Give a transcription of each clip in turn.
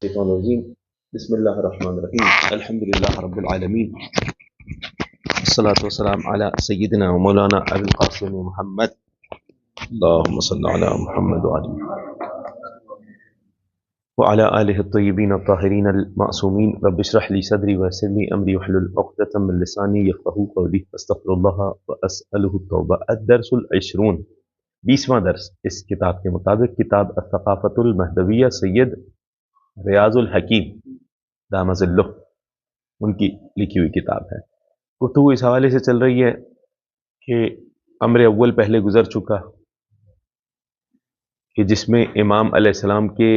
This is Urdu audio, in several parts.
الشيطان الرجيم بسم الله الرحمن الرحيم الحمد لله رب العالمين والصلاة والسلام على سيدنا ومولانا أبي القاسم محمد اللهم صل على محمد وعلى آله الطيبين الطاهرين المعصومين رب اشرح لي صدري ويسر لي أمري واحلل عقدة من لساني يفقهوا قولي استغفر الله وأسأله التوبة الدرس العشرون 20واں درس اس کتاب کے مطابق کتاب الثقافة المہدویہ سید ریاض الحکیم دامہ ظلہ ان کی لکھی ہوئی کتاب ہے۔ گفتگو اس حوالے سے چل رہی ہے کہ امر اول پہلے گزر چکا کہ جس میں امام علیہ السلام کے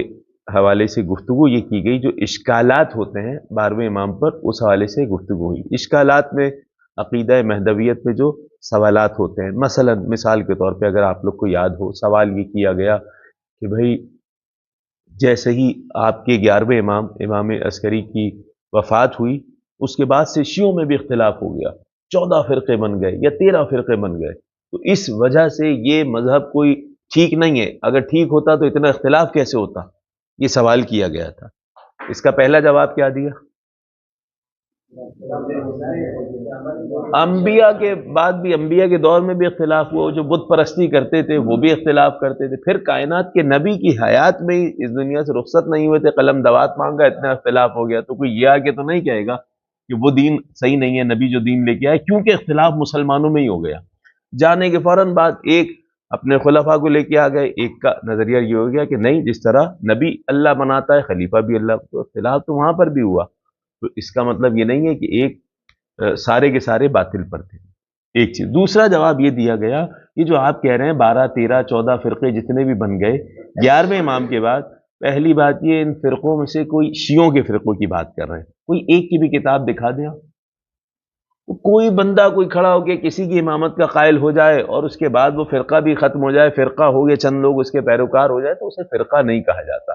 حوالے سے گفتگو یہ کی گئی جو اشکالات ہوتے ہیں 12ویں امام پر، اس حوالے سے گفتگو ہوئی۔ اشکالات میں عقیدہ مہدویت میں جو سوالات ہوتے ہیں، مثلا مثال کے طور پہ اگر آپ لوگ کو یاد ہو، سوال یہ کیا گیا کہ بھئی جیسے ہی آپ کے 11ویں امام امام عسکری کی وفات ہوئی، اس کے بعد سے شیعوں میں بھی اختلاف ہو گیا، 14 فرقے بن گئے یا 13 فرقے بن گئے، تو اس وجہ سے یہ مذہب کوئی ٹھیک نہیں ہے، اگر ٹھیک ہوتا تو اتنا اختلاف کیسے ہوتا، یہ سوال کیا گیا تھا۔ اس کا پہلا جواب کیا دیا؟ انبیاء کے بعد بھی، انبیاء کے دور میں بھی اختلاف ہوا، جو بت پرستی کرتے تھے وہ بھی اختلاف کرتے تھے، پھر کائنات کے نبی کی حیات میں ہی اس دنیا سے رخصت نہیں ہوئے تھے، قلم دوات مانگا، اتنا اختلاف ہو گیا، تو کوئی یہ آگے تو نہیں کہے گا کہ وہ دین صحیح نہیں ہے، نبی جو دین لے کے آئے، کیونکہ اختلاف مسلمانوں میں ہی ہو گیا۔ جانے کے فوراً بعد ایک اپنے خلفاء کو لے کے آ گئے، ایک کا نظریہ یہ ہو گیا کہ نہیں، جس طرح نبی اللہ بناتا ہے خلیفہ بھی اللہ، تو اختلاف تو وہاں پر بھی ہوا، تو اس کا مطلب یہ نہیں ہے کہ ایک سارے کے سارے باطل پر تھے۔ ایک چیز، دوسرا جواب یہ دیا گیا کہ جو آپ کہہ رہے ہیں 12 13 14 فرقے جتنے بھی بن گئے 11ویں امام کے بعد، پہلی بات یہ ان فرقوں میں سے کوئی شیعوں کے فرقوں کی بات کر رہے ہیں، کوئی ایک کی بھی کتاب دکھا دیں، کوئی بندہ کوئی کھڑا ہو کے کسی کی امامت کا قائل ہو جائے اور اس کے بعد وہ فرقہ بھی ختم ہو جائے، فرقہ ہو گئے چند لوگ اس کے پیروکار ہو جائے، تو اسے فرقہ نہیں کہا جاتا،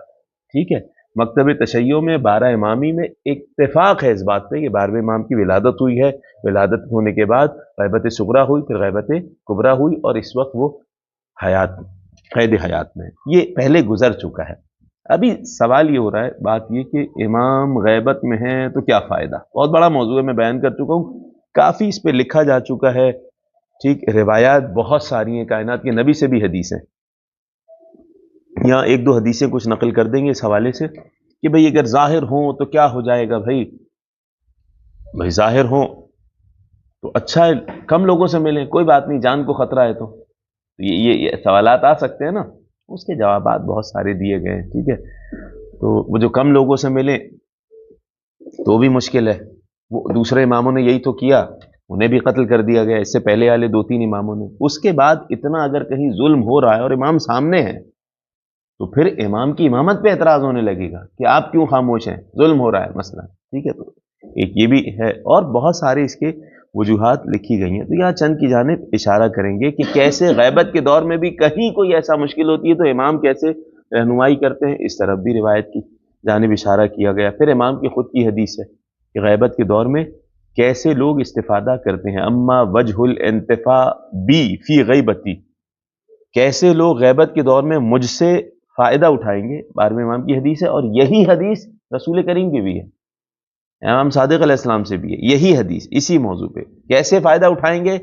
ٹھیک ہے۔ مکتب تشیع میں 12 امامی میں اتفاق ہے اس بات پہ کہ 12ویں امام کی ولادت ہوئی ہے، ولادت ہونے کے بعد غیبت صغریٰ ہوئی، پھر غیبت کبریٰ ہوئی، اور اس وقت وہ حیات قید حیات میں، یہ پہلے گزر چکا ہے۔ ابھی سوال یہ ہو رہا ہے، بات یہ کہ امام غیبت میں ہیں تو کیا فائدہ، بہت بڑا موضوع ہے، میں بیان کر چکا ہوں، کافی اس پہ لکھا جا چکا ہے، ٹھیک، روایات بہت ساری ہیں، کائنات کے نبی سے بھی حدیثیں، یہاں ایک دو حدیثیں کچھ نقل کر دیں گے اس حوالے سے کہ بھئی اگر ظاہر ہوں تو کیا ہو جائے گا، بھئی ظاہر ہوں تو اچھا ہے، کم لوگوں سے ملیں، کوئی بات نہیں، جان کو خطرہ ہے تو یہ سوالات آ سکتے ہیں نا، اس کے جوابات بہت سارے دیے گئے ہیں، ٹھیک ہے۔ تو وہ جو کم لوگوں سے ملیں تو بھی مشکل ہے، وہ دوسرے اماموں نے یہی تو کیا، انہیں بھی قتل کر دیا گیا، اس سے پہلے والے 2 3 اماموں نے، اس کے بعد اتنا اگر کہیں ظلم ہو رہا ہے اور امام سامنے ہے تو پھر امام کی امامت پہ اعتراض ہونے لگے گا کہ آپ کیوں خاموش ہیں، ظلم ہو رہا ہے مثلا، ٹھیک ہے۔ تو ایک یہ بھی ہے، اور بہت سارے اس کے وجوہات لکھی گئی ہیں، تو یہاں چند کی جانب اشارہ کریں گے کہ کیسے غیبت کے دور میں بھی کہیں کوئی ایسا مشکل ہوتی ہے تو امام کیسے رہنمائی کرتے ہیں، اس طرف بھی روایت کی جانب اشارہ کیا گیا۔ پھر امام کی خود کی حدیث ہے کہ غیبت کے دور میں کیسے لوگ استفادہ کرتے ہیں، اما وجہ الانتفاع بی فی غیبتی، کیسے لوگ غیبت کے دور میں مجھ سے فائدہ اٹھائیں گے، 12ویں امام کی حدیث ہے، اور یہی حدیث رسول کریم کی بھی ہے، امام صادق علیہ السلام سے بھی ہے، یہی حدیث اسی موضوع پہ، کیسے فائدہ اٹھائیں گے،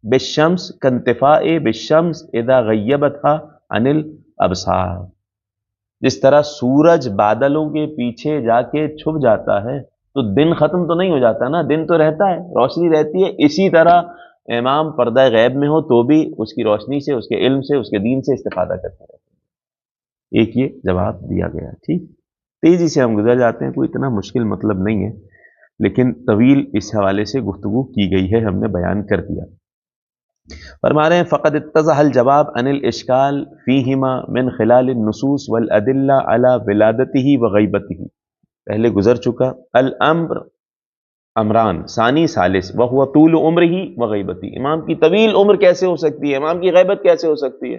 بالشمس کانتفاع بالشمس اذا غیبتها عن الابصار، جس طرح سورج بادلوں کے پیچھے جا کے چھپ جاتا ہے تو دن ختم تو نہیں ہو جاتا نا، دن تو رہتا ہے، روشنی رہتی ہے، اسی طرح امام پردہ غیب میں ہو تو بھی اس کی روشنی سے، اس کے علم سے، اس کے دین سے استفادہ کرتے رہتے ہیں۔ ایک یہ جواب دیا گیا، ٹھیک، تیزی سے ہم گزر جاتے ہیں، کوئی اتنا مشکل مطلب نہیں ہے، لیکن طویل اس حوالے سے گفتگو کی گئی ہے، ہم نے بیان کر دیا۔ فرما رہے ہیں فقد اتضح الجواب عن الاشکال فیہما من خلال النصوص والادلہ علی ولادتہ وغیبتہ، پہلے گزر چکا، الامر امران ثانی ثالث وہو طول عمرہ وغیبتہ، امام کی طویل عمر کیسے ہو سکتی ہے، امام کی غیبت کیسے ہو سکتی ہے،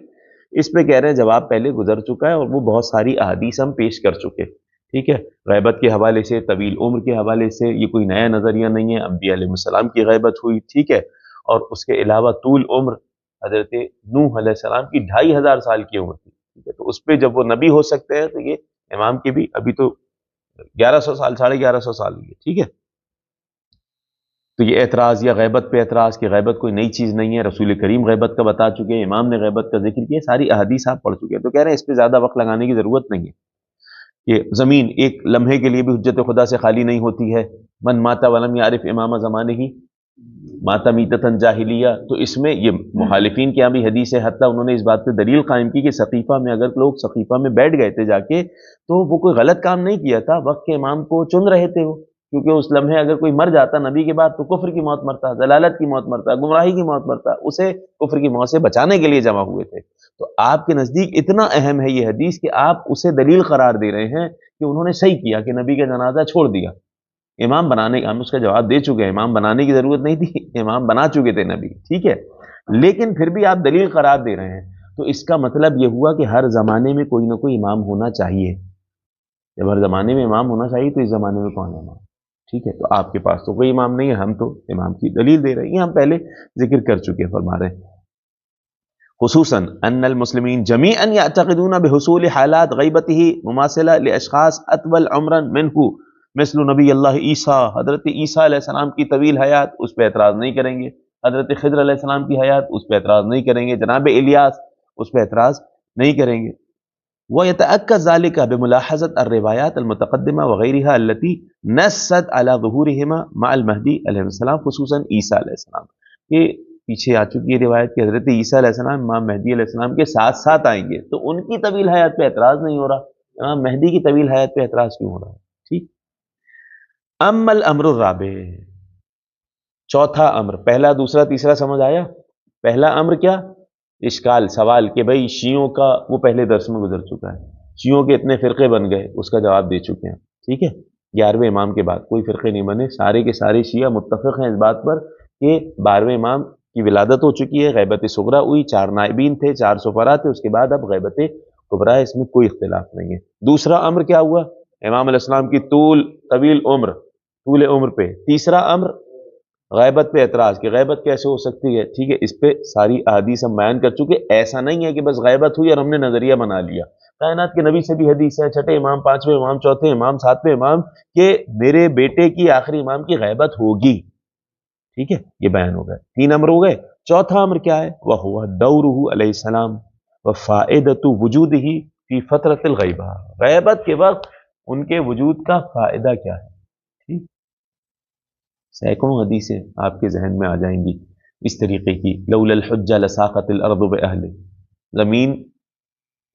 اس پہ کہہ رہے ہیں جواب پہلے گزر چکا ہے، اور وہ بہت ساری احادیث ہم پیش کر چکے، ٹھیک ہے۔ غیبت کے حوالے سے، طویل عمر کے حوالے سے، یہ کوئی نیا نظریہ نہیں ہے، انبیاء علیہ السلام کی غیبت ہوئی، ٹھیک ہے، اور اس کے علاوہ طول عمر، حضرت نوح علیہ السلام کی 2500 سال کی عمر تھی، ٹھیک ہے، تو اس پہ جب وہ نبی ہو سکتے ہیں تو یہ امام کی بھی ابھی تو 1100 سال 1150 سال ہوئی ہے، ٹھیک ہے. تو یہ اعتراض یا غیبت پہ اعتراض کہ غیبت کوئی نئی چیز نہیں ہے، رسول کریم غیبت کا بتا چکے ہیں، امام نے غیبت کا ذکر کیا، ساری احادیث آپ پڑھ چکے ہیں. تو کہہ رہے ہیں اس پہ زیادہ وقت لگانے کی ضرورت نہیں ہے کہ زمین ایک لمحے کے لیے بھی حجت خدا سے خالی نہیں ہوتی ہے. من ماتا ولم یعرف امام زمانے ہی ماتا میتتن جاہلیہ. تو اس میں یہ مخالفین کے یہاں بھی حدیث ہے، حتیٰ انہوں نے اس بات پہ دلیل قائم کی کہ سقیفہ میں اگر لوگ سقیفہ میں بیٹھ گئے تھے جا کے تو وہ کوئی غلط کام نہیں کیا تھا، وقت کے امام کو چن رہے تھے وہ، کیونکہ اس لمحے اگر کوئی مر جاتا نبی کے بعد تو کفر کی موت مرتا، ضلالت کی موت مرتا، گمراہی کی موت مرتا، اسے کفر کی موت سے بچانے کے لیے جمع ہوئے تھے. تو آپ کے نزدیک اتنا اہم ہے یہ حدیث کہ آپ اسے دلیل قرار دے رہے ہیں کہ انہوں نے صحیح کیا کہ نبی کا جنازہ چھوڑ دیا. امام بنانے کا ہم اس کا جواب دے چکے ہیں، امام بنانے کی ضرورت نہیں تھی، امام بنا چکے تھے نبی، ٹھیک ہے. لیکن پھر بھی آپ دلیل قرار دے رہے ہیں، تو اس کا مطلب یہ ہوا کہ ہر زمانے میں کوئی نہ کوئی امام ہونا چاہیے. جب ہر زمانے میں امام ہونا چاہیے تو اس زمانے میں کون ہے امام؟ ٹھیک ہے. تو آپ کے پاس تو کوئی امام نہیں ہے، ہم تو امام کی دلیل دے رہے ہیں، یہ ہم پہلے ذکر کر چکے ہیں. فرما رہے ہیں خصوصاً ان المسلمین جميعا يعتقدون بحصول حالات غیبته مماثلہ لاشخاص اطول عمرا منه مثل نبی اللہ عیسیٰ. حضرت عیسیٰ علیہ السلام کی طویل حیات، اس پہ اعتراض نہیں کریں گے. حضرت خضر علیہ السلام کی حیات، اس پہ اعتراض نہیں کریں گے. جناب الیاس، اس پہ اعتراض نہیں کریں گے. ويتأكد ذلك بملاحظة الروايات المتقدمة وغيرها التي نصت على ظهورهما مع المہدی علیہ السلام، خصوصاً عیسیٰ علیہ السلام. یہ پیچھے آ چکی ہے روایت کہ حضرت عیسیٰ علیہ السلام امام مہدی علیہ السلام کے ساتھ ساتھ آئیں گے، تو ان کی طویل حیات پہ اعتراض نہیں ہو رہا، امام مہدی کی طویل حیات پہ اعتراض کیوں ہو رہا ہے؟ ٹھیک. اما الامر الرابع، چوتھا امر. پہلا دوسرا تیسرا سمجھ آیا؟ پہلا امر کیا؟ اشکال سوال کہ بھئی شیعوں کا، وہ پہلے درس میں گزر چکا ہے، شیعوں کے اتنے فرقے بن گئے، اس کا جواب دے چکے ہیں. ٹھیک ہے. 11ویں امام کے بعد کوئی فرقے نہیں بنے، سارے کے سارے شیعہ متفق ہیں اس بات پر کہ 12ویں امام کی ولادت ہو چکی ہے، غیبت صغریٰ ہوئی، 4 نائبین تھے، 4 سفراء تھے، اس کے بعد اب غیبت کبریٰ ہے، اس میں کوئی اختلاف نہیں ہے. دوسرا امر کیا ہوا؟ امام علیہ السلام کی طویل عمر پہ. تیسرا امر غیبت پہ اعتراض کہ غیبت کیسے ہو سکتی ہے. ٹھیک ہے. اس پہ ساری احادیث ہم بیان کر چکے. ایسا نہیں ہے کہ بس غیبت ہوئی اور ہم نے نظریہ بنا لیا. کائنات کے نبی سے بھی حدیث ہے، 6 امام، 5ویں امام، 4تھے امام، 7ویں امام، کہ میرے بیٹے کی آخری امام کی غیبت ہوگی. ٹھیک ہے. یہ بیان ہو گئے. 3 امر ہو گئے. چوتھا امر کیا ہے؟ وَهُوَ دَوْرُهُ علیہ السلام وَفَائِدَةُ وُجُودِهِ فِي فَتْرَةِ الْغَیبَةِ. غیبت کے وقت ان کے وجود کا فائدہ کیا ہے؟ ٹھیک. سینکڑوں حدیثیں آپ کے ذہن میں آ جائیں گی اس طریقے کی. لولا الحجہ لساقت الارض باہل. زمین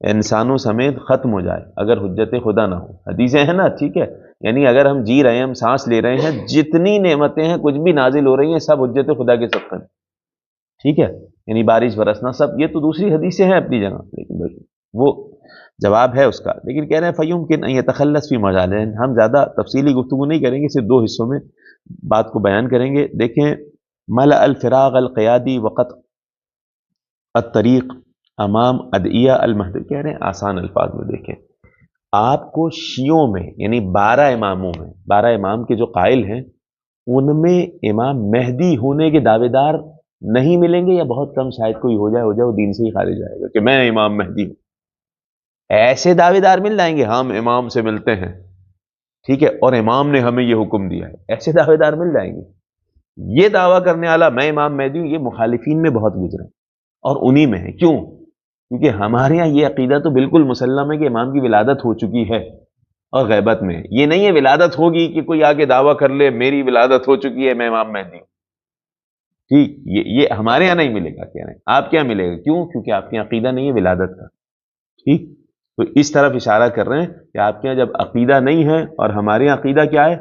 انسانوں سمیت ختم ہو جائے اگر حجت خدا نہ ہو. حدیثیں ہیں نا. ٹھیک ہے. یعنی اگر ہم جی رہے ہیں، ہم سانس لے رہے ہیں، جتنی نعمتیں ہیں، کچھ بھی نازل ہو رہی ہیں، سب حجت خدا کے صدقے میں. ٹھیک ہے. یعنی بارش برسنا سب، یہ تو دوسری حدیثیں ہیں اپنی جگہ، لیکن وہ جواب ہے اس کا. لیکن کہہ رہے ہیں فیمکن ان یتخلص فی مجالین. ہم زیادہ تفصیلی گفتگو نہیں کریں گے، صرف 2 حصوں میں بات کو بیان کریں گے. دیکھیں ملأ الفراغ القیادی وقت الطریق امام ادعیہ المہدی. کہہ رہے ہیں آسان الفاظ میں دیکھیں، آپ کو شیعوں میں یعنی 12 اماموں میں، 12 امام کے جو قائل ہیں ان میں امام مہدی ہونے کے دعوے دار نہیں ملیں گے، یا بہت کم، شاید کوئی ہو جائے وہ دین سے ہی خارج جائے گا کہ میں امام مہدی ہوں. ایسے دعوے دار مل جائیں گے، ہم امام سے ملتے ہیں، ٹھیک ہے، اور امام نے ہمیں یہ حکم دیا ہے، ایسے دعوے دار مل جائیں گے. یہ دعویٰ کرنے والا میں امام مہدی ہوں، یہ مخالفین میں بہت گزرے اور انہی میں ہے. کیوں؟ کیونکہ ہمارے یہاں یہ عقیدہ تو بالکل مسلم ہے کہ امام کی ولادت ہو چکی ہے اور غیبت میں. یہ نہیں ہے ولادت ہوگی کہ کوئی آگے دعویٰ کر لے میری ولادت ہو چکی ہے، میں امام مہدی ہوں. ٹھیک. یہ ہمارے یہاں نہیں ملے گا. کہہ رہے ہیں آپ کیا ملے گا؟ کیوں؟ کیونکہ آپ کی عقیدہ نہیں ہے ولادت کا. ٹھیک. تو اس طرف اشارہ کر رہے ہیں کہ آپ کے یہاں جب عقیدہ نہیں ہے، اور ہمارے یہاں عقیدہ کیا ہے؟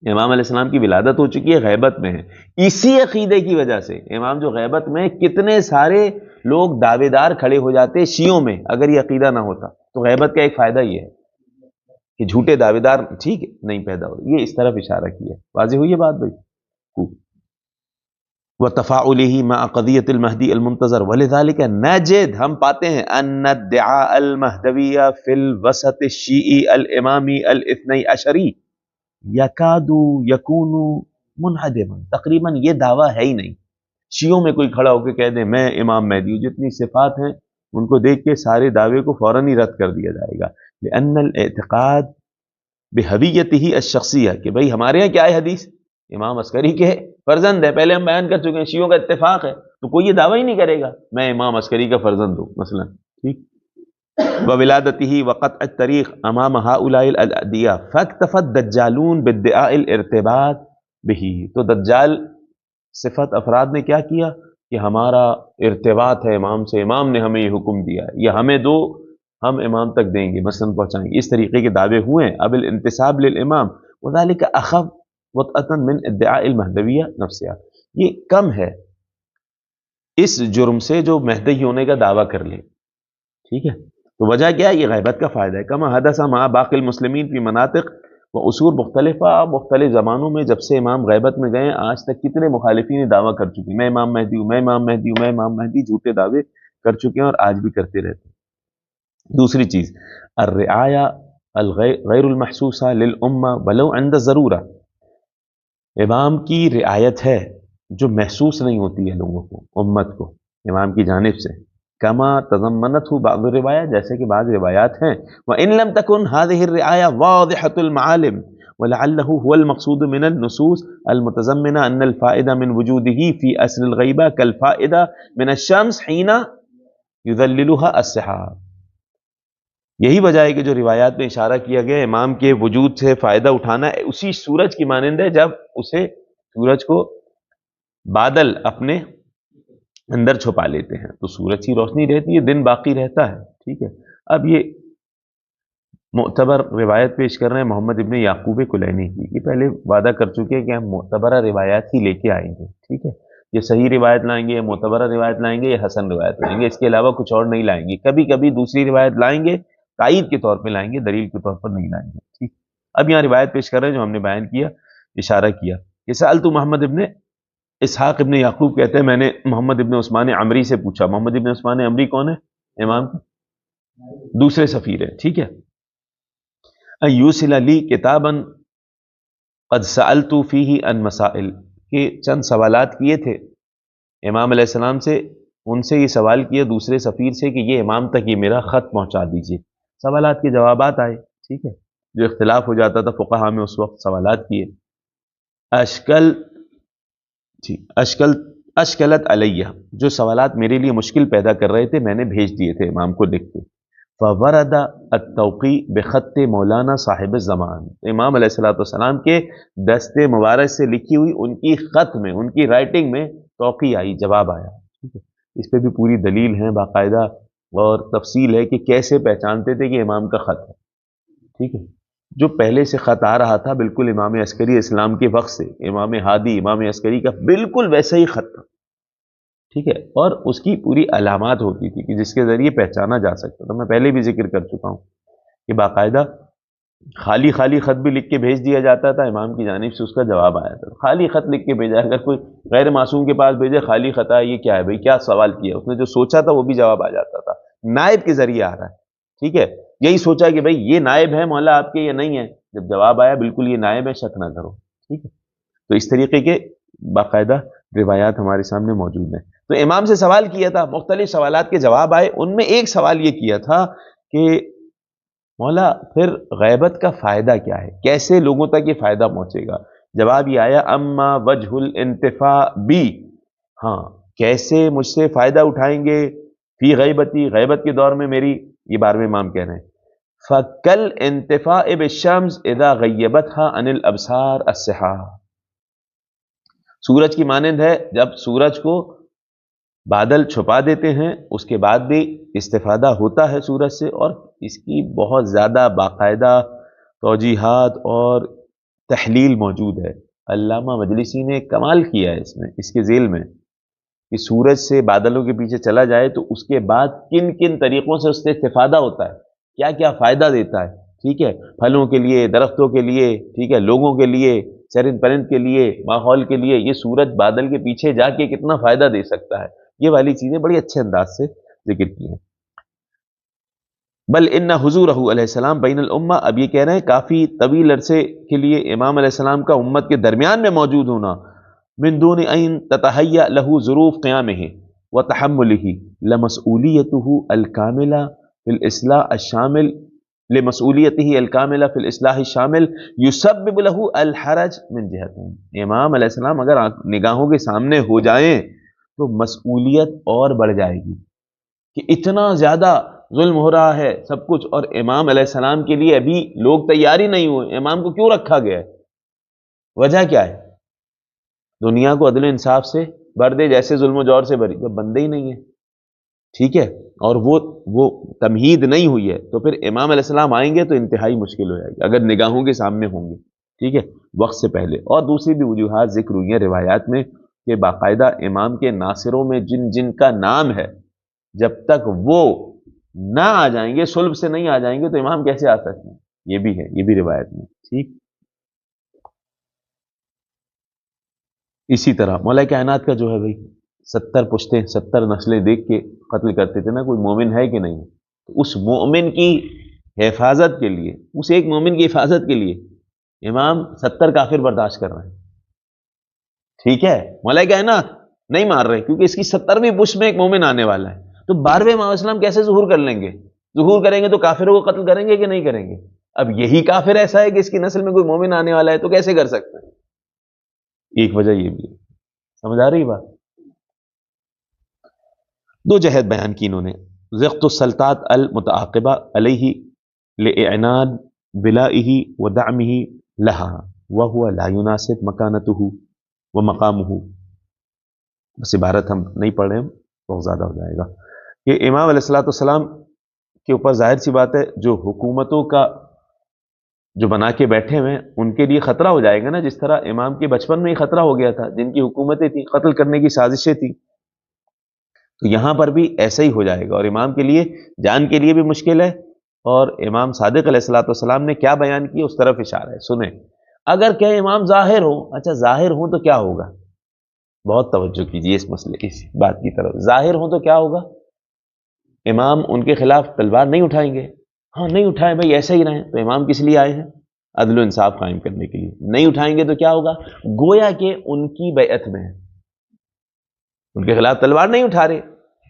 امام علیہ السلام کی ولادت ہو چکی ہے، غیبت میں ہے. اسی عقیدے کی وجہ سے امام جو غیبت میں، کتنے سارے لوگ دعوے دار کھڑے ہو جاتے شیعوں میں اگر یہ عقیدہ نہ ہوتا. تو غیبت کا ایک فائدہ یہ ہے کہ جھوٹے دعوے دار ٹھیک ہے نہیں پیدا ہو. یہ اس طرف اشارہ کیا. واضح ہوئی یہ بات بھائی؟ وتفاعله مع قضیۃ المہدی المنتظر ولذلك نجد، ہم پاتے ہیں ان ادعاء المہدویہ فی الوسط الشیعی الامامی الاثنی عشری یکاد یکون منہدما. تقریباً یہ دعویٰ ہے ہی نہیں. شیعوں میں کوئی کھڑا ہو کے کہہ دے میں امام مہدی ہوں، جتنی صفات ہیں ان کو دیکھ کے سارے دعوے کو فوراً ہی رد کر دیا جائے گا. لأن الاعتقاد بحویتہ الشخصیہ کہ بھئی ہمارے یہاں کیا ہے حدیث، امام عسکری کے فرزند ہے، پہلے ہم بیان کر چکے ہیں، شیعوں کا اتفاق ہے، تو کوئی یہ دعویٰ ہی نہیں کرے گا میں امام عسکری کا فرزند ہوں مثلا، ٹھیک، وولادتہ وقطع الطریق امام هؤلاء الادعیاء فاکتفى الدجالون بادعاء الارتباط بہ، تو دجال صفت افراد نے کیا کیا کہ ہمارا ارتباط ہے امام سے، امام نے ہمیں یہ حکم دیا ہے، یا ہمیں دو ہم امام تک دیں گے، مثلا پہنچائیں گے، اس طریقے کے دعوے ہوئے ہیں۔ اب الانتساب للامام وذلك اخف وطأة من ادعاء المہدویہ نفسها، یہ کم ہے اس جرم سے جو مہدی ہونے کا دعویٰ کر لے، ٹھیک ہے، تو وجہ کیا ہے، یہ غیبت کا فائدہ ہے۔ کما حدث مع باقی المسلمین فی مناطق و اصول مختلفہ، مختلف زمانوں میں جب سے امام غیبت میں گئے آج تک کتنے مخالفین دعویٰ کر چکے، میں امام مہدی ہوں، میں امام مہدی ہوں، میں امام مہدی، جھوٹے دعوے کر چکے ہیں اور آج بھی کرتے رہتے ہیں۔ دوسری چیز الرعایہ غیر المحسوسہ للامہ ولو عند ضرورہ، امام کی رعایت ہے جو محسوس نہیں ہوتی ہے لوگوں کو، امت کو، امام کی جانب سے، کما تضمنتہ بعض الروایات، جیسے کہ بعض روایات ہیں، وَإِن لَمْ تَكُنْ هذه الرعاية واضحة المعالم ولعله هو المقصود من النصوص المتضمنة أن الفائدة من وجوده في أسر الغيبة كالفائدة من الشمس حين يذللها السحاب، یہی وجہ ہے کہ جو روایات میں اشارہ کیا گیا امام کے وجود سے فائدہ اٹھانا اسی سورج کی مانند ہے جب اسے سورج کو بادل اپنے اندر چھپا لیتے ہیں تو سورج کی روشنی رہتی ہے، دن باقی رہتا ہے، ٹھیک ہے۔ اب یہ معتبر روایت پیش کر رہے ہیں محمد ابن یعقوب کلینی کی، یہ پہلے وعدہ کر چکے کہ ہم معتبرہ روایات ہی لے کے آئیں گے، ٹھیک ہے، یہ صحیح روایت لائیں گے، معتبرہ روایت لائیں گے، یہ حسن روایت لائیں گے، اس کے علاوہ کچھ اور نہیں لائیں گے، کبھی کبھی دوسری روایت لائیں گے، تائید کے طور پہ لائیں گے، دلیل کے طور پر نہیں لائیں گے، ٹھیک۔ اب یہاں روایت پیش کر رہے ہیں جو ہم نے بیان کیا، اشارہ کیا کہ سألت محمد ابن اسحاق ابن یعقوب کہتے ہیں میں نے محمد ابن عثمان عمری سے پوچھا، محمد ابن عثمان عمری کون ہے؟ امام دوسرے سفیر ہیں، ٹھیک ہے، یوصل لی کتابا قد سألت فیہ عن مسائل، کہ چند سوالات کیے تھے امام علیہ السلام سے، ان سے یہ سوال کیا دوسرے سفیر سے کہ یہ امام تک یہ میرا خط پہنچا دیجیے، سوالات کے جوابات آئے، ٹھیک ہے، جو اختلاف ہو جاتا تھا فقہا میں اس وقت سوالات کیے، اشکلت علیہ، جو سوالات میرے لیے مشکل پیدا کر رہے تھے میں نے بھیج دیے تھے امام کو لکھ کے، فورد التوقیع بخط مولانا صاحب الزمان، امام علیہ السلام کے دست مبارک سے لکھی ہوئی ان کی خط میں، ان کی رائٹنگ میں توقیع آئی، جواب آیا، ٹھیک ہے، اس پہ بھی پوری دلیل ہے باقاعدہ اور تفصیل ہے کہ کیسے پہچانتے تھے کہ امام کا خط ہے، ٹھیک ہے، جو پہلے سے خط آ رہا تھا بالکل امام عسکری اسلام کے وقت سے، امام ہادی امام عسکری کا بالکل ویسا ہی خط تھا، ٹھیک ہے، اور اس کی پوری علامات ہوتی تھی کہ جس کے ذریعے پہچانا جا سکتا تھا، میں پہلے بھی ذکر کر چکا ہوں کہ باقاعدہ خالی خط بھی لکھ کے بھیج دیا جاتا تھا، امام کی جانب سے اس کا جواب آیا تھا، خالی خط لکھ کے بھیجا، اگر کوئی غیر معصوم کے پاس بھیجے خالی خط آیا، یہ کیا ہے بھائی، کیا سوال کیا، اس نے جو سوچا تھا وہ بھی جواب آ جاتا تھا، نائب کے ذریعے آ رہا ہے، ٹھیک ہے، یہی سوچا کہ بھائی یہ نائب ہے مولا آپ کے یا نہیں ہے، جب جواب آیا بالکل یہ نائب ہے، شک نہ کرو، ٹھیک ہے، تو اس طریقے کے باقاعدہ روایات ہمارے سامنے موجود ہیں۔ تو امام سے سوال کیا تھا، مختلف سوالات کے جواب آئے، ان میں ایک سوال یہ کیا تھا کہ مولا پھر غیبت کا فائدہ کیا ہے، کیسے لوگوں تک یہ فائدہ پہنچے گا، جواب یہ آیا اما وجہ الانتفاع بی، ہاں کیسے مجھ سے فائدہ اٹھائیں گے، فی غیبتی، غیبت کے دور میں میری، یہ 12ویں امام کہہ رہے ہیں، فکل انتفاع بالشمس اذا غیبتها عن الابصار الصحاح، سورج کی مانند ہے جب سورج کو بادل چھپا دیتے ہیں اس کے بعد بھی استفادہ ہوتا ہے سورج سے، اور اس کی بہت زیادہ باقاعدہ توجیحات اور تحلیل موجود ہے، علامہ مجلسی نے کمال کیا ہے اس میں، اس کے ذیل میں کہ سورج سے بادلوں کے پیچھے چلا جائے تو اس کے بعد کن کن طریقوں سے اس سے استفادہ ہوتا ہے، کیا کیا فائدہ دیتا ہے، ٹھیک ہے، پھلوں کے لیے، درختوں کے لیے، ٹھیک ہے، لوگوں کے لیے، چرند پرند کے لیے، ماحول کے لیے، یہ سورج بادل کے پیچھے جا کے کتنا فائدہ دے سکتا ہے، یہ والی چیزیں بڑی اچھے انداز سے ذکر کی ہیں۔ بل ان حضورہ علیہ السلام بین الامہ، اب یہ کہہ رہے ہیں کافی طویل عرصے کے لیے امام علیہ السلام کا امت کے درمیان میں موجود ہونا، من دون ان تتہیأ له ظروف قیامہ وتحملہ لمسؤولیتہ الکاملہ فی الاصلاح الشامل لمسؤولیته الکاملہ فی الاصلاح الشامل یسبب له الحرج من جہتین۔ امام علیہ السلام اگر نگاہوں کے سامنے ہو جائیں تو مسئولیت اور بڑھ جائے گی کہ اتنا زیادہ ظلم ہو رہا ہے سب کچھ، اور امام علیہ السلام کے لیے ابھی لوگ تیار ہی نہیں ہوئے۔ امام کو کیوں رکھا گیا ہے؟ وجہ کیا ہے؟ دنیا کو عدل و انصاف سے بھر دے جیسے ظلم و جور سے بھری، جب بندے ہی نہیں ہیں، ٹھیک ہے، اور وہ تمہید نہیں ہوئی ہے تو پھر امام علیہ السلام آئیں گے تو انتہائی مشکل ہو جائے گی اگر نگاہوں کے سامنے ہوں گے، ٹھیک ہے، وقت سے پہلے۔ اور دوسری بھی وجوہات ذکر ہوئی ہیں روایات میں کہ باقاعدہ امام کے ناصروں میں جن جن کا نام ہے، جب تک وہ نہ آ جائیں گے، صلب سے نہیں آ جائیں گے تو امام کیسے آ سکتے ہیں؟ یہ بھی ہے، یہ بھی روایت میں، ٹھیک۔ اسی طرح مولا کائنات کا جو ہے بھائی 70 پشتیں 70 نسلیں دیکھ کے قتل کرتے تھے نا، کوئی مومن ہے کہ نہیں؟ تو اس مومن کی حفاظت کے لیے، اس ایک مومن کی حفاظت کے لیے امام 70 کافر برداشت کر رہے ہیں، ٹھیک ہے، مولا کائنات نہیں مار رہے کیونکہ اس کی 70ویں پشت میں ایک مومن آنے والا ہے۔ تو 12ویں امام اسلام کیسے ظہور کر لیں گے؟ ظہور کریں گے تو کافروں کو قتل کریں گے کہ نہیں کریں گے؟ اب یہی کافر ایسا ہے کہ اس کی نسل میں کوئی مومن آنے والا ہے تو کیسے کر سکتے ہیں؟ ایک وجہ یہ بھی ہے، سمجھ آ رہی بات؟ دو جہت بیان کی انہوں نے، ضغط السلطات المتعاقبہ علیہ لإعنان بلائہ ودعمہ لہا وہو لا یناسب مکانتہ ومقامہ۔ بس عبارت ہم نہیں پڑھ رہے، ہم بہت زیادہ ہو جائے گا کہ امام علیہ السلام کے اوپر ظاہر سی بات ہے جو حکومتوں کا جو بنا کے بیٹھے ہوئے ان کے لیے خطرہ ہو جائے گا نا، جس طرح امام کے بچپن میں ہی خطرہ ہو گیا تھا، جن کی حکومتیں تھیں قتل کرنے کی سازشیں تھیں، تو یہاں پر بھی ایسا ہی ہو جائے گا، اور امام کے لیے جان کے لیے بھی مشکل ہے۔ اور امام صادق علیہ السلام نے کیا بیان کیا اس طرف اشارہ ہے، سنیں۔ اگر کہ امام ظاہر ہو، اچھا ظاہر ہوں تو کیا ہوگا؟ بہت توجہ کیجیے اس مسئلے اس بات کی طرف، ظاہر ہوں تو کیا ہوگا؟ امام ان کے خلاف تلوار نہیں اٹھائیں گے، ہاں نہیں اٹھائیں بھائی ایسا ہی رہیں، تو امام کس لیے آئے ہیں؟ عدل و انصاف قائم کرنے کے لیے۔ نہیں اٹھائیں گے تو کیا ہوگا؟ گویا کہ ان کی بیعت میں ہے، ان کے خلاف تلوار نہیں اٹھا رہے۔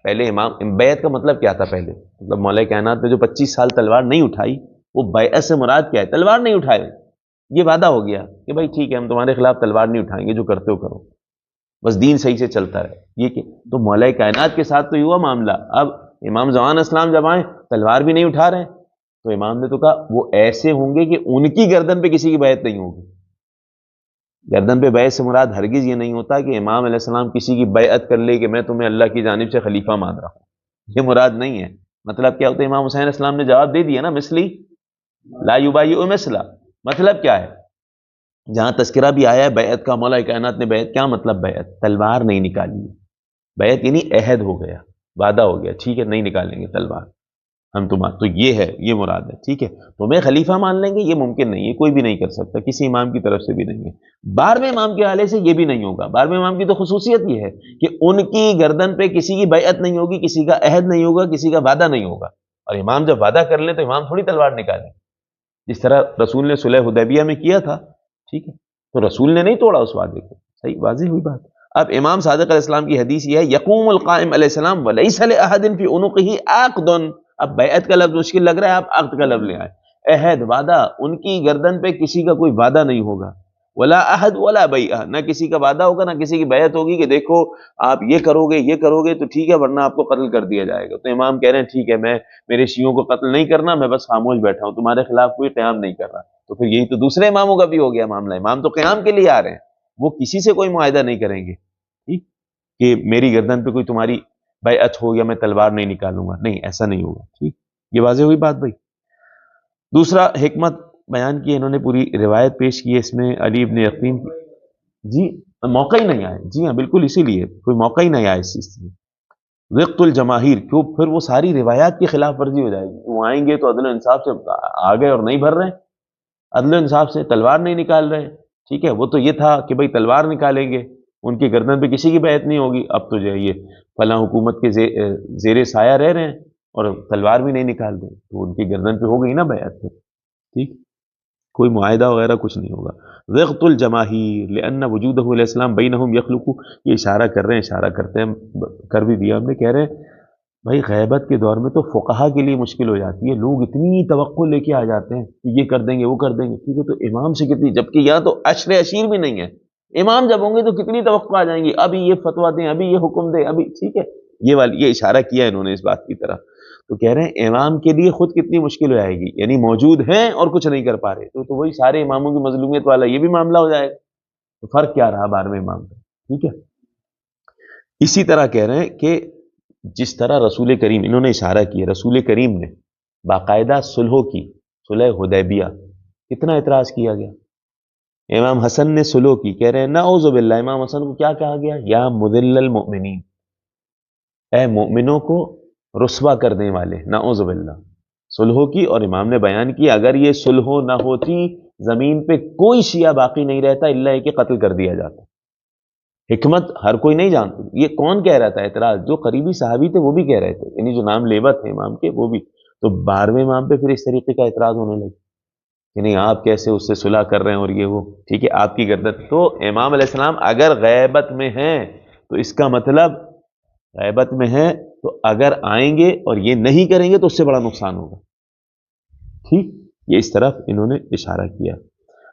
پہلے امام بیعت کا مطلب کیا تھا؟ پہلے مطلب مولا کائنات نے جو 25 سال تلوار نہیں اٹھائی، وہ بیعت سے مراد کیا ہے؟ تلوار نہیں اٹھائے، یہ وعدہ ہو گیا کہ بھائی ٹھیک ہے ہم تمہارے خلاف تلوار نہیں اٹھائیں گے، جو کرتے ہو کرو، بس دین صحیح سے چلتا رہے۔ یہ کہ تو مولا کائنات کے ساتھ تو یہ ہوا معاملہ، اب امام زمان اسلام جب آئیں تلوار بھی نہیں اٹھا رہے ہیں، تو امام نے تو کہا وہ ایسے ہوں گے کہ ان کی گردن پہ کسی کی بیعت نہیں ہوگی۔ گردن پہ بیعت سے مراد ہرگز یہ نہیں ہوتا کہ امام علیہ السلام کسی کی بیعت کر لے کہ میں تمہیں اللہ کی جانب سے خلیفہ مان رہا ہوں، یہ مراد نہیں ہے۔ مطلب کیا ہوتا ہے؟ امام حسین اسلام نے جواب دے دیا نا، مثلی لا یبایع مثلا، مطلب کیا ہے؟ جہاں تذکرہ بھی آیا ہے بیعت کا، مولا کائنات نے بیعت، کیا مطلب بیعت؟ تلوار نہیں نکالی، بیعت یعنی عہد ہو گیا، وعدہ ہو گیا، ٹھیک ہے نہیں نکالیں گے تلوار ہم تمہارا، تو یہ ہے، یہ مراد ہے، ٹھیک ہے۔ تمہیں خلیفہ مان لیں گے یہ ممکن نہیں ہے، کوئی بھی نہیں کر سکتا، کسی امام کی طرف سے بھی نہیں ہے۔ 12ویں امام کے حوالے سے یہ بھی نہیں ہوگا۔ 12ویں امام کی تو خصوصیت یہ ہے کہ ان کی گردن پہ کسی کی بیعت نہیں ہوگی، کسی کا عہد نہیں ہوگا، کسی کا وعدہ نہیں ہوگا، اور امام جب وعدہ کر لیں تو امام تھوڑی تلوار نکالیں، جس طرح رسول نے صلح حدیبیہ میں کیا تھا، ٹھیک ہے، تو رسول نے نہیں توڑا اس وعدے کو، صحیح واضح ہوئی بات۔ اب امام صادق علیہ السلام کی حدیث یہ ہے، یقوم القائم علیہ السلام ولیس لأحد فی عنقہ عقد۔ اب بیعت کا لفظ مشکل لگ رہا ہے، آپ عقد کا لفظ لے آئے، عہد، وعدہ، ان کی گردن پہ کسی کا کوئی وعدہ نہیں ہوگا، ولا عہد ولا بیعہ، نہ کسی کا وعدہ ہوگا نہ کسی کی بیعت ہوگی کہ دیکھو آپ یہ کرو گے تو ٹھیک ہے ورنہ آپ کو قتل کر دیا جائے گا۔ تو امام کہہ رہے ہیں ٹھیک ہے میں میرے شیعوں کو قتل نہیں کرنا، میں بس خاموش بیٹھا ہوں، تمہارے خلاف کوئی قیام نہیں کر رہا۔ تو پھر یہی تو دوسرے اماموں کا بھی ہو گیا معاملہ، امام تو قیام کے لیے آ رہے ہیں، وہ کسی سے کوئی معاہدہ نہیں کریں گے ٹھیک کہ میری گردن پہ کوئی تمہاری بیعت ہو یا میں تلوار نہیں نکالوں گا، نہیں ایسا نہیں ہوگا، ٹھیک، یہ واضح ہوئی بات بھائی۔ دوسرا حکمت بیان کی انہوں نے پوری روایت پیش کی ہے اس میں علی ابن یقین کی، جی موقع ہی نہیں آئے، جی ہاں بالکل اسی لیے کوئی موقع ہی نہیں آیا اس چیز سے۔ رقت الجماہیر، کیوں پھر وہ ساری روایات کی خلاف ورزی ہو جائے گی، وہ آئیں گے تو عدل و انصاف سے آ گئے اور نہیں بھر رہے، عدل و انصاف سے تلوار نہیں نکال رہے، ٹھیک ہے، وہ تو یہ تھا کہ بھائی تلوار نکالیں گے، ان کی گردن پہ کسی کی بیعت نہیں ہوگی، اب تو جو ہے یہ فلاں حکومت کے زیر سایہ رہ رہے ہیں اور تلوار بھی نہیں نکال دیں، تو ان کی گردن پہ ہو گئی نا بیعت پہ، ٹھیک، کوئی معاہدہ وغیرہ کچھ نہیں ہوگا۔ رغت الجماہیر لأن وجودہ علیہ السلام بینہم یخلق، یہ اشارہ کر رہے ہیں، اشارہ کرتے ہیں کر بھی دیا ہم نے، کہہ رہے ہیں بھائی غیبت کے دور میں تو فقہا کے لیے مشکل ہو جاتی ہے، لوگ اتنی توقع لے کے آ جاتے ہیں کہ یہ کر دیں گے وہ کر دیں گے، ٹھیک ہے، تو امام سے کتنی، جبکہ یہاں تو عشر عشیر بھی نہیں ہے، امام جب ہوں گے تو کتنی توقع آ جائیں گی، ابھی یہ فتویٰ دیں، ابھی یہ حکم دیں، ابھی ٹھیک ہے، یہ اشارہ کیا انہوں نے اس بات کی طرف، تو کہہ رہے ہیں امام کے لیے خود کتنی مشکل ہو جائے گی، یعنی موجود ہیں اور کچھ نہیں کر پا رہے، تو وہی سارے اماموں کی مظلومیت والا یہ بھی معاملہ ہو جائے گا، تو فرق کیا رہا 12ویں امام کا، ٹھیک ہے۔ اسی طرح کہہ رہے ہیں کہ جس طرح رسول کریم، انہوں نے اشارہ کیا رسول کریم نے باقاعدہ صلح کی، صلح حدیبیہ، کتنا اعتراض کیا گیا، امام حسن نے صلح کی، کہہ رہے ہیں نعوذ باللہ، امام حسن کو کیا کہا گیا، یا مذل المؤمنین، اے مومنوں کو رسوا کرنے والے، نعوذ باللہ، صلح کی، اور امام نے بیان کیا اگر یہ صلح نہ ہوتی زمین پہ کوئی شیعہ باقی نہیں رہتا الا کہ قتل کر دیا جاتا، حکمت ہر کوئی نہیں جانتا، یہ کون کہہ رہا تھا اعتراض، جو قریبی صحابی تھے وہ بھی کہہ رہے تھے، یعنی جو نام لیوا تھے امام کے وہ بھی، تو 12ویں امام پہ پھر اس طریقے کا اعتراض ہونے لگا کہ نہیں آپ کیسے اس سے صلح کر رہے ہیں، اور یہ وہ، ٹھیک ہے آپ کی گردن، تو امام علیہ السلام اگر غیبت میں ہیں تو اس کا مطلب غیبت میں ہیں تو اگر آئیں گے اور یہ نہیں کریں گے تو اس سے بڑا نقصان ہوگا، ٹھیک، یہ اس طرف انہوں نے اشارہ کیا۔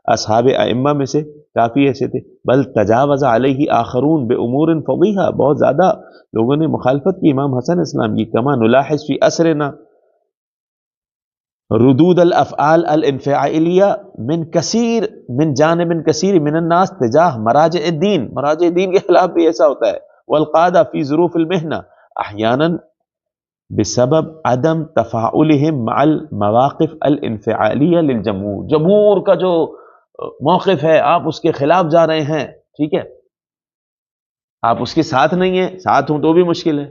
اصحاب ائمہ میں سے کافی ایسے تھے، بل تجاوز علیہ آخرون بامور فضیحہ، بہت زیادہ لوگوں نے مخالفت کی امام حسن اسلام کی، کما نلاحظ فی اسرنا ردود الافعال الانفعالیہ من جانب کثیر من الناس تجاہ مراجع الدین، مراجع دین کے خلاف بھی ایسا ہوتا ہے، والقادہ فی ظروف المحنہ احیانا بسبب عدم تفاعلهم مع المواقف الانفعالیہ للجمہور، جمہور کا جو موقف ہے آپ اس کے خلاف جا رہے ہیں، ٹھیک ہے، آپ اس کے ساتھ نہیں ہیں، ساتھ ہوں تو بھی مشکل ہے،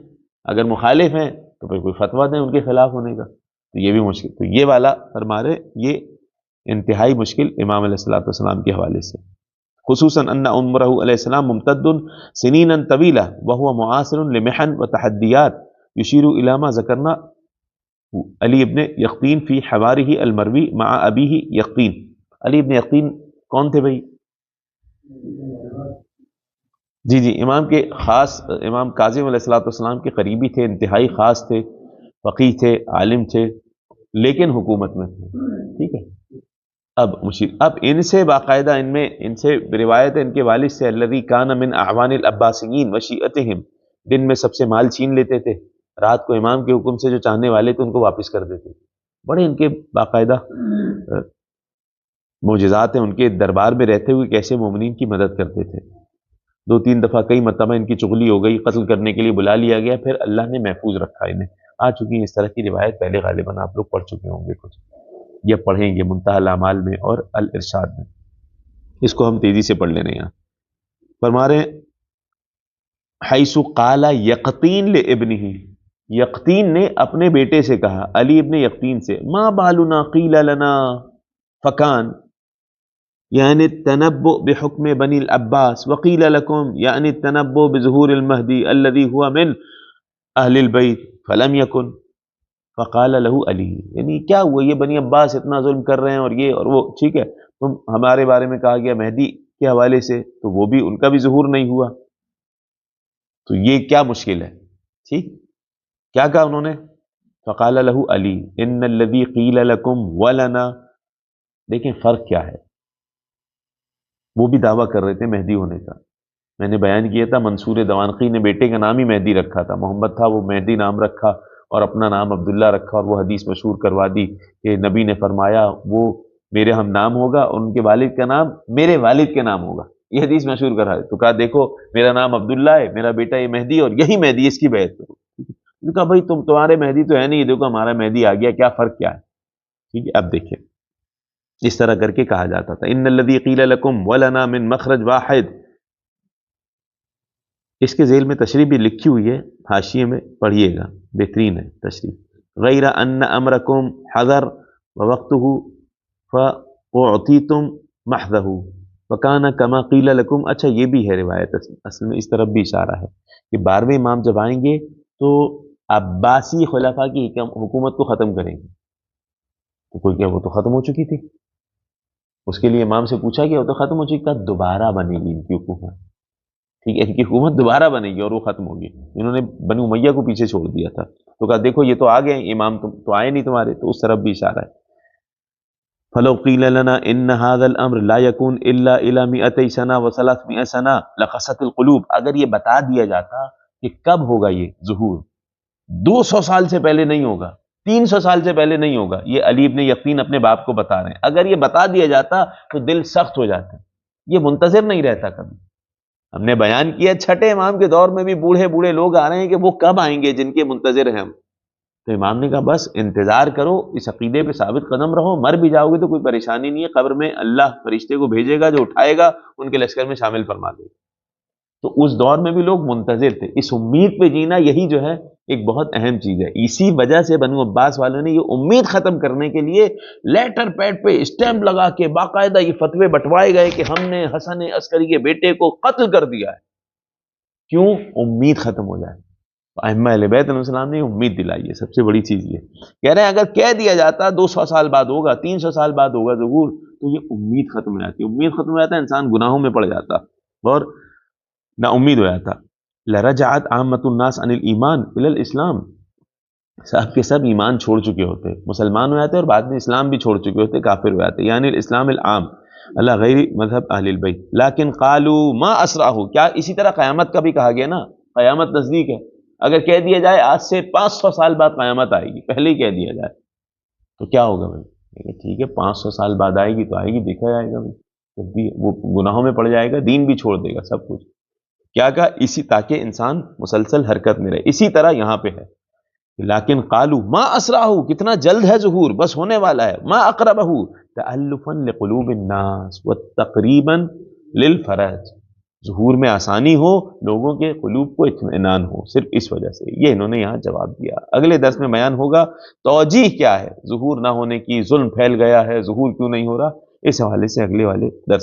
اگر مخالف ہیں تو پھر کوئی فتویٰ دیں ان کے خلاف ہونے کا، تو یہ بھی مشکل، تو یہ والا فرما رہے یہ انتہائی مشکل امام علیہ الصلوۃ والسلام کے حوالے سے، خصوصاً ان عمرہ علیہ السلام ممتد سنینا طویلہ وهو معاصر لمحن وتحدیات یشیر الی ما ذکرنا علی ابن یقطین فی حوارہ المروی مع ابیہ یقطین، علی ابن یقطین کون تھے بھائی؟ جی جی، امام کے خاص، امام کاظم علیہ الصلوۃ والسلام کے قریبی تھے، انتہائی خاص تھے، فقیہ تھے، عالم تھے، لیکن حکومت میں تھے، ٹھیک ہے، اب ان سے باقاعدہ ان سے روایت ہے ان کے والد سے، الذی کان من اعوان العباسیین وشیعتہم، دن میں سب سے مال چھین لیتے تھے، رات کو امام کے حکم سے جو چاہنے والے تھے ان کو واپس کر دیتے، بڑے ان کے باقاعدہ معجزات ہیں ان کے دربار میں رہتے ہوئے کیسے مومنین کی مدد کرتے تھے، 2-3 دفعہ کئی مرتبہ ان کی چغلی ہو گئی، قتل کرنے کے لیے بلا لیا گیا، پھر اللہ نے محفوظ رکھا انہیں، آ چکی ہیں اس طرح کی روایت، پہلے غالباً آپ لوگ پڑھ چکے ہوں گے کچھ، یہ پڑھیں گے منتہی الاعمال میں اور الارشاد میں، اس کو ہم تیزی سے پڑھ لے رہے ہیں، فرما رہے ہیں حیث قال یقطین لابنہ، یقطین نے اپنے بیٹے سے کہا، علی ابن یقطین سے، ما بالنا قیل لنا فکان، یعنی التنبؤ بحکم بنی العباس، وقیل لکم یعنی التنبؤ بظہور المہدی الذی ہوا من اہل البیت فلم یکن، فقال له علی، یعنی کیا ہوا، یہ بنی عباس اتنا ظلم کر رہے ہیں اور یہ اور وہ، ٹھیک ہے، تم ہمارے بارے میں کہا گیا مہدی کے حوالے سے تو وہ بھی ان کا بھی ظہور نہیں ہوا، تو یہ کیا مشکل ہے، ٹھیک، کیا کہا انہوں نے، فقال له علی ان الذی قیل لکم ولنا، دیکھیں فرق کیا ہے، وہ بھی دعویٰ کر رہے تھے مہدی ہونے کا، میں نے بیان کیا تھا منصور دوانقی نے بیٹے کا نام ہی مہدی رکھا تھا، محمد تھا وہ مہدی نام رکھا، اور اپنا نام عبداللہ رکھا، اور وہ حدیث مشہور کروا دی کہ نبی نے فرمایا وہ میرے ہم نام ہوگا اور ان کے والد کا نام میرے والد کے نام ہوگا، یہ حدیث مشہور کرا ہے، تو کہا دیکھو میرا نام عبداللہ ہے، میرا بیٹا یہ مہدی، اور یہی مہدی اس کی بیعت کرو، تو کہا بھائی تمہارے مہدی تو ہے نہیں، دیکھو ہمارا مہدی آ گیا، کیا فرق کیا ہے، ٹھیک ہے، اب دیکھیں اس طرح کر کے کہا جاتا تھا، ان الذی قیل لکم ولنا من مخرج واحد، اس کے ذیل میں تشریح بھی لکھی ہوئی ہے، حاشیے میں پڑھیے گا، بہترین ہے تشریح، غیر ان امرکم حضر ووقتہ فاعطیتم محضہ وکان کما قیل لکم، اچھا یہ بھی ہے روایت، اصل میں اس طرف بھی اشارہ ہے کہ 12ویں امام جب آئیں گے تو عباسی خلفاء کی حکومت کو ختم کریں گے، تو کوئی کیا وہ تو ختم ہو چکی تھی، اس کے لیے امام سے پوچھا گیا وہ تو ختم ہو چکی، دوبارہ بنے گی ان کی حکومت، ٹھیک ہے، ان کی حکومت دوبارہ بنے گی اور وہ ختم ہوگی. انہوں نے بنی امیہ کو پیچھے چھوڑ دیا تھا، تو کہا دیکھو یہ تو آ گئے ہیں امام، تم تو آئے نہیں تمہارے، تو اس طرف بھی اشارہ ہے. فلو قیل لنا ان هذا الامر لا يكون الا الى 200 سنه و300 سنه لقست القلوب، اگر یہ بتا دیا جاتا کہ کب ہوگا یہ ظہور، 200 سال سے پہلے نہیں ہوگا، 300 سال سے پہلے نہیں ہوگا، یہ علی ابن یقین اپنے باپ کو بتا رہے ہیں، اگر یہ بتا دیا جاتا تو دل سخت ہو جاتا. یہ منتظر نہیں رہتا کبھی. ہم نے بیان کیا چھٹے امام کے دور میں بھی بوڑھے بوڑھے لوگ آ رہے ہیں کہ وہ کب آئیں گے جن کے منتظر ہیں ہم. تو امام نے کہا بس انتظار کرو، اس عقیدے پہ ثابت قدم رہو، مر بھی جاؤ گے تو کوئی پریشانی نہیں ہے، قبر میں اللہ فرشتے کو بھیجے گا جو اٹھائے گا، ان کے لشکر میں شامل فرما دے گا. تو اس دور میں بھی لوگ منتظر تھے. اس امید پہ جینا یہی جو ہے ایک بہت اہم چیز ہے. اسی وجہ سے بنو عباس والوں نے یہ امید ختم کرنے کے لیے لیٹر پیڈ پہ اسٹیمپ لگا کے باقاعدہ یہ فتوے بٹوائے گئے کہ ہم نے حسن عسکری کے بیٹے کو قتل کر دیا ہے. کیوں؟ امید ختم ہو جائے. ائمہ اہل بیت علیہ السلام نے امید دلائی ہے، سب سے بڑی چیز یہ کہہ رہے ہیں اگر کہہ دیا جاتا 200 سال بعد ہوگا، 300 سال بعد ہوگا ظہور، تو یہ امید ختم ہو جاتی. امید ختم ہو جاتا ہے، انسان گناہوں میں پڑ جاتا اور نا امید ہو جاتا. لرجعت عامۃ الناس عن الایمان الی الاسلام، سب کے سب ایمان چھوڑ چکے ہوتے، مسلمان ہو جاتے اور بعد میں اسلام بھی چھوڑ چکے ہوتے، کافر ہو جاتے، یعنی الاسلام العام اللہ غیر مذہب اہل البیت. لیکن قالوا ما اسرعہ، کیا اسی طرح قیامت کا بھی کہا گیا نا، قیامت نزدیک ہے. اگر کہہ دیا جائے آج سے 500 سال بعد قیامت آئے گی، پہلے ہی کہہ دیا جائے تو کیا ہوگا بھائی؟ ٹھیک ہے 500 سال بعد آئے گی تو آئے گی، دیکھا جائے گا بھائی. جب بھی وہ گناہوں میں پڑ جائے گا، دین بھی چھوڑ دے گا، سب کچھ. کیا کہا؟ اسی تاکہ انسان مسلسل حرکت میں رہے. اسی طرح یہاں پہ ہے لیکن قالوا ما اسرعہ، کتنا جلد ہے ظہور، بس ہونے والا ہے. ما اقربہ تألفا لقلوب الناس وتقریبا للفرج، ظہور میں آسانی ہو، لوگوں کے قلوب کو اطمینان ہو، صرف اس وجہ سے. یہ انہوں نے یہاں جواب دیا. اگلے درس میں بیان ہوگا توجیہ کیا ہے ظہور نہ ہونے کی، ظلم پھیل گیا ہے، ظہور کیوں نہیں ہو رہا، اس حوالے سے اگلے والے درس